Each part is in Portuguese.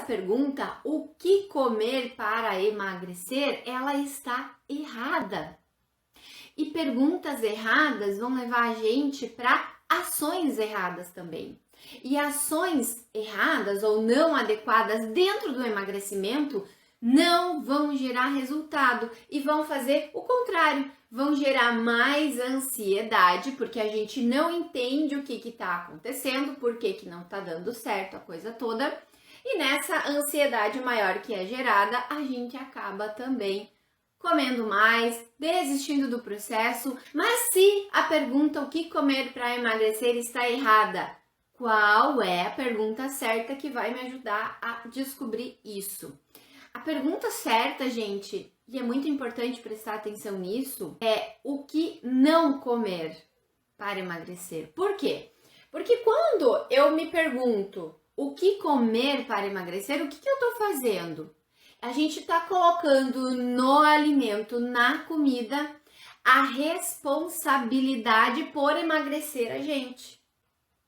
pergunta, o que comer para emagrecer, ela está errada. E perguntas erradas vão levar a gente para ações erradas também. E ações erradas ou não adequadas dentro do emagrecimento não vão gerar resultado e vão fazer o contrário, vão gerar mais ansiedade, porque a gente não entende o que está acontecendo, por que não está dando certo a coisa toda. E nessa ansiedade maior que é gerada, a gente acaba também comendo mais, desistindo do processo. Mas se a pergunta o que comer para emagrecer está errada, qual é a pergunta certa que vai me ajudar a descobrir isso? A pergunta certa, gente, e é muito importante prestar atenção nisso, é o que não comer para emagrecer. Por quê? Porque quando eu me pergunto o que comer para emagrecer, o que eu estou fazendo? A gente está colocando no alimento, na comida, a responsabilidade por emagrecer a gente.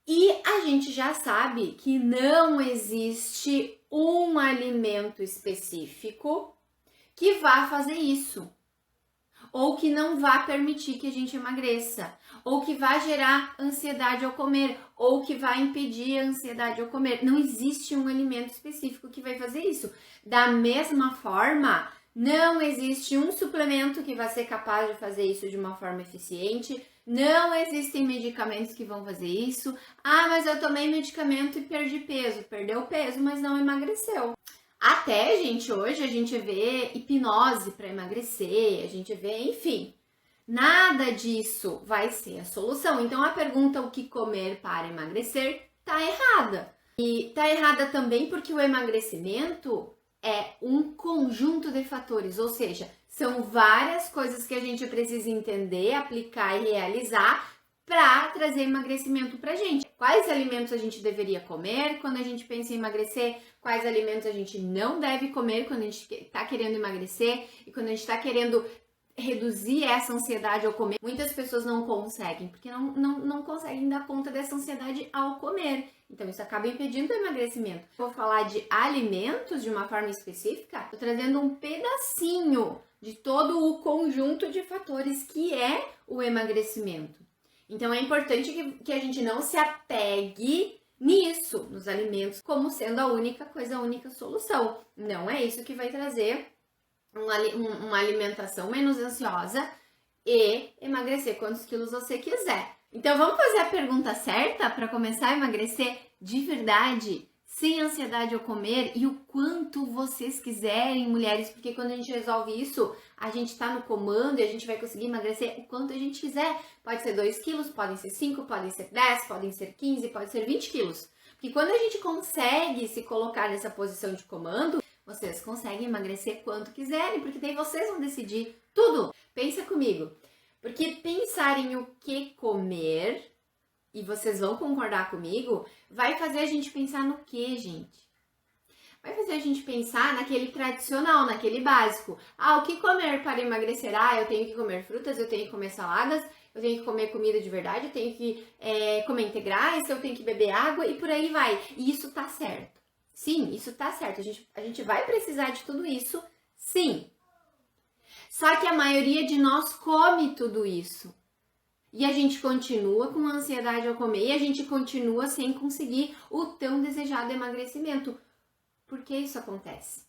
E a gente já sabe que não existe um alimento específico que vá fazer isso, ou que não vá permitir que a gente emagreça, ou que vá gerar ansiedade ao comer, ou que vai impedir a ansiedade ao comer. Não existe um alimento específico que vai fazer isso. Da mesma forma, não existe um suplemento que vai ser capaz de fazer isso de uma forma eficiente. Não existem medicamentos que vão fazer isso. Ah, mas eu tomei medicamento e perdi peso. Perdeu peso, mas não emagreceu. Até, gente, hoje a gente vê hipnose para emagrecer, a gente vê, enfim, nada disso vai ser a solução. Então, a pergunta o que comer para emagrecer tá errada. E tá errada também porque o emagrecimento é um conjunto de fatores, ou seja, são várias coisas que a gente precisa entender, aplicar e realizar para trazer emagrecimento pra gente. Quais alimentos a gente deveria comer quando a gente pensa em emagrecer? Quais alimentos a gente não deve comer quando a gente está querendo emagrecer? E quando a gente está querendo reduzir essa ansiedade ao comer? Muitas pessoas não conseguem, porque não conseguem dar conta dessa ansiedade ao comer. Então, isso acaba impedindo o emagrecimento. Vou falar de alimentos de uma forma específica, estou trazendo um pedacinho de todo o conjunto de fatores que é o emagrecimento. Então, é importante que a gente não se apegue nisso, nos alimentos, como sendo a única coisa, a única solução. Não é isso que vai trazer uma alimentação menos ansiosa e emagrecer quantos quilos você quiser. Então, vamos fazer a pergunta certa para começar a emagrecer de verdade, sem ansiedade ao comer e o quanto vocês quiserem, mulheres, porque quando a gente resolve isso, a gente está no comando e a gente vai conseguir emagrecer o quanto a gente quiser. Pode ser 2 quilos, podem ser 5, podem ser 10, podem ser 15, pode ser 20 quilos. Porque quando a gente consegue se colocar nessa posição de comando, vocês conseguem emagrecer quanto quiserem, porque daí vocês vão decidir tudo. Pensa comigo, porque pensar em o que comer, e vocês vão concordar comigo, vai fazer a gente pensar no que, gente? Vai fazer a gente pensar naquele tradicional, naquele básico. Ah, o que comer para emagrecer? Ah, eu tenho que comer frutas, eu tenho que comer saladas, eu tenho que comer comida de verdade, eu tenho que comer integrais, eu tenho que beber água e por aí vai. E isso tá certo. Sim, isso tá certo. A gente vai precisar de tudo isso, sim. Só que a maioria de nós come tudo isso. E a gente continua com ansiedade ao comer e a gente continua sem conseguir o tão desejado emagrecimento. Por que isso acontece?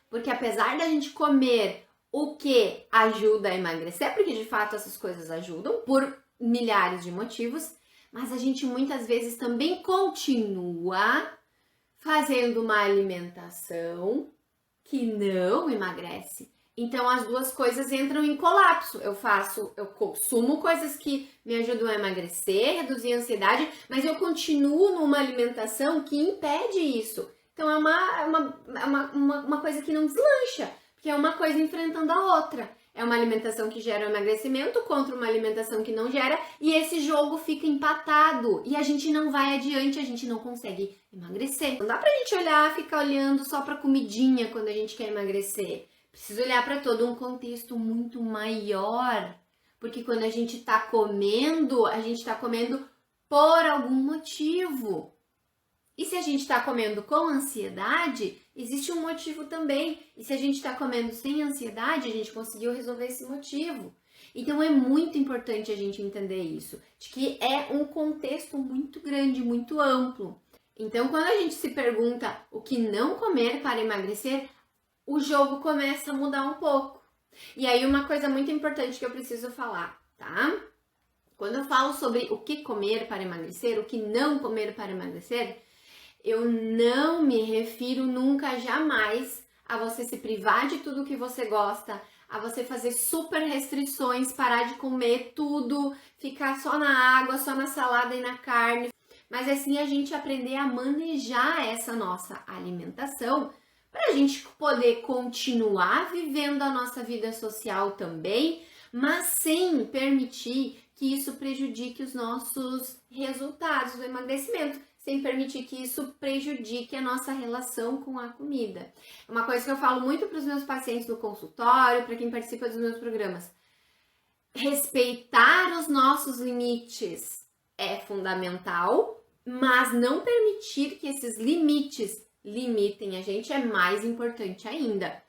Porque apesar da gente comer o que ajuda a emagrecer, porque de fato essas coisas ajudam por milhares de motivos, mas a gente muitas vezes também continua fazendo uma alimentação que não emagrece. Então as duas coisas entram em colapso. Eu consumo coisas que me ajudam a emagrecer, reduzir a ansiedade, mas eu continuo numa alimentação que impede isso. Então é uma coisa que não deslancha, porque é uma coisa enfrentando a outra. É uma alimentação que gera emagrecimento contra uma alimentação que não gera, e esse jogo fica empatado e a gente não vai adiante, a gente não consegue emagrecer. Não dá pra gente ficar olhando só pra comidinha quando a gente quer emagrecer. Precisa olhar para todo um contexto muito maior, porque quando a gente tá comendo por algum motivo. E se a gente está comendo com ansiedade, existe um motivo também. E se a gente está comendo sem ansiedade, a gente conseguiu resolver esse motivo. Então é muito importante a gente entender isso, de que é um contexto muito grande, muito amplo. Então, quando a gente se pergunta o que não comer para emagrecer, o jogo começa a mudar um pouco. E aí, uma coisa muito importante que eu preciso falar, tá? Quando eu falo sobre o que comer para emagrecer, o que não comer para emagrecer, eu não me refiro nunca, jamais, a você se privar de tudo que você gosta, a você fazer super restrições, parar de comer tudo, ficar só na água, só na salada e na carne. Mas assim a gente aprender a manejar essa nossa alimentação para a gente poder continuar vivendo a nossa vida social também, mas sem permitir que isso prejudique os nossos resultados do emagrecimento, sem permitir que isso prejudique a nossa relação com a comida. Uma coisa que eu falo muito para os meus pacientes no consultório, para quem participa dos meus programas: respeitar os nossos limites é fundamental, mas não permitir que esses limites limitem a gente é mais importante ainda.